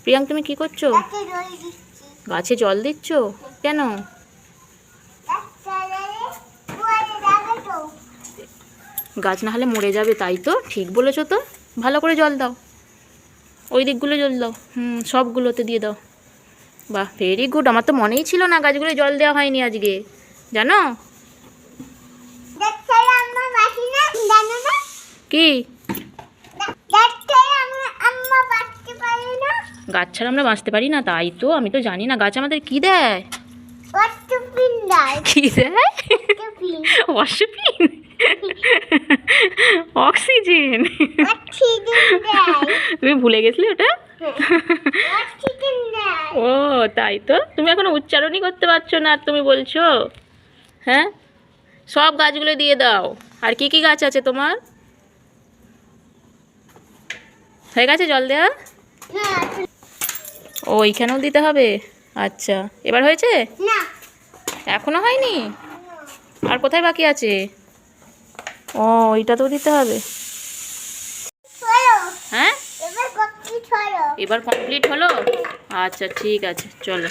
প্রিয়াঙ্ক তুমি কি করছো? গাছে জল দিচ্ছ কেন? গাছ না হলে মরে যাবে, তাই তো ঠিক বলেছো তো। ভালো করে জল দাও, ওই দিকগুলো জল দাও, সবগুলোতে দিয়ে দাও। বাহ, ভেরি গুড। আমার তো মনেই ছিল না গাছগুলো জল দেওয়া হয়নি আজকে, জানো কি? গাছ ছাড়া আমরা বাঁচতে পারি না, তাই তো। আমি তো জানি না গাছ আমাদের কি দেয়। কি দেয়? অক্সিজেন। তুমি ভুলে গেছিলে ওটা? ও তাই তো, তুমি এখনো উচ্চারণই করতে পারছো না আর তুমি বলছো? হ্যাঁ, সব গাছগুলো দিয়ে দাও। আর কি কি গাছ আছে তোমার? হয়ে গেছে জল দেওয়া? ও এইখানেও দিতে হবে? আচ্ছা, এবার হয়েছে? এখনো হয়নি? আর কোথায় বাকি আছে? ও ওইটাতেও দিতে হবে। হ্যাঁ, এবার কমপ্লিট হলো। আচ্ছা ঠিক আছে, চলো।